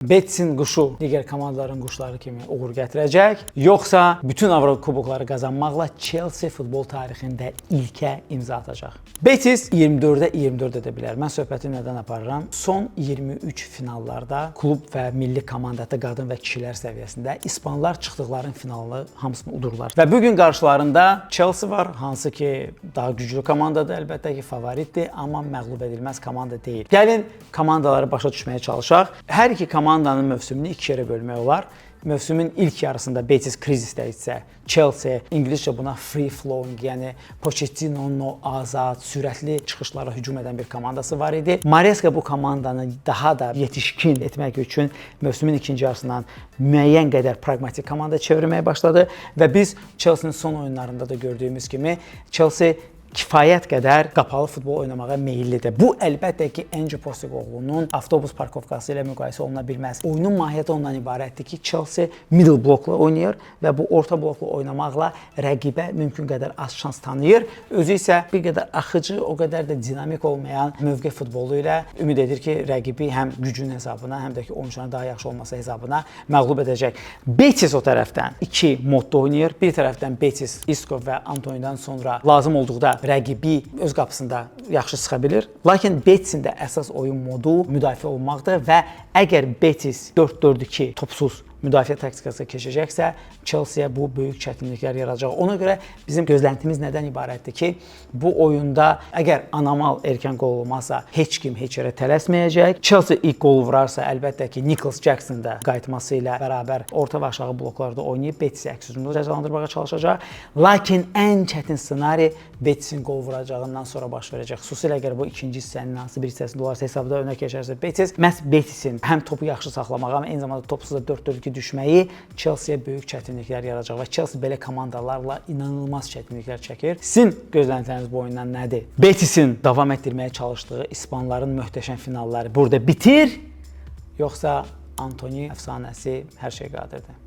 Betis'in quşu digər komandaların quşları kimi uğur gətirəcək, yoxsa bütün Avropa kubokları qazanmaqla Chelsea futbol tarixində ilkə imza atacaq? Betis 24-də 24 edə bilər. Mən söhbəti nədən aparıram? Son 23 finallarda klub və milli komandada qadın və kişilər səviyyəsində İspanlar çıxdıqların finalını hamısını udurlar. Və bugün qarşılarında Chelsea var, hansı ki daha güclü komandadır, əlbəttə ki favoritdir, amma məğlub edilməz komanda deyil. Gəlin komandaları başa düşməyə çalışaq. Hər iki komandanın mövsümünü iki yerə bölmək olar. Mövsümün ilk yarısında Betis krizisdə isə Chelsea, İngiliscə buna free flowing, yəni Pochettino'nun azad, sürətli çıxışlara hücum edən bir komandası var idi. Maresca bu komandanı daha da yetişkin etmək üçün mövsümün ikinci yarısından müəyyən qədər pragmatik komanda çevirməyə başladı və biz Chelsea'nin son oyunlarında da gördüyümüz kimi Chelsea kifayət qədər qapalı futbol oynamağa meyillidir. Bu əlbəttə ki Ange Postecoglunun avtobus parkovkası ilə müqayisə oluna bilməz. Oyunun mahiyyəti ondan ibarətdir ki, Chelsea middle blokla oynayır və bu orta blokla oynamaqla rəqibə mümkün qədər az şans tanıyır. Özü isə bir qədər axıcı, o qədər də dinamik olmayan mövqe futbolu ilə ümid edir ki, rəqibi həm gücünün hesabına, həm də ki oyunçuların daha yaxşı olması hesabına məğlub edəcək. Betis o tərəfdən iki modda oynayır. Bir tərəfdən Betis, Isco və Antony'dan sonra lazım olduqda rəqibi öz qapısında yaxşı sıxa bilir. Lakin Betisin də əsas oyun modu müdafiə olmaqdır və əgər Betis 4-4-2 topsuz müdafiə taktikası keçəcəksə, Chelsea bu böyük çətinliklər yaradacaq. Ona görə bizim gözləntimiz nədən ibarətdir ki, bu oyunda əgər Anamal erkən qol olmazsa, heç kim heç yerə tələsməyəcək. Chelsea ilk qol vurarsa, əlbəttə ki, Nicholas Jackson da qayıtması ilə bərabər orta və aşağı bloklarda oynayıb Betisi əks hücumda cəzalandırmağa çalışacaq. Lakin ən çətin ssenari Betisin qol vuracağından sonra baş verəcək. Xüsusilə əgər bu ikinci hissənin hansı bir hissəsində olarsa, hesabda önə keçərsə Betis, məhz Betisin həm topu yaxşı saxlamağa, amma eyni zamanda topsuz da 4-4-2 düşməyi Chelsea-yə böyük çətinliklər yaradacaq və Chelsea belə komandalarla inanılmaz çətinliklər çəkir. Sizin gözləntiləriniz bu oyundan nədir? Betisin davam etdirməyə çalışdığı İspanların möhtəşəm finalları burada bitir, yoxsa Antony əfsanəsi hər şey qadirdir?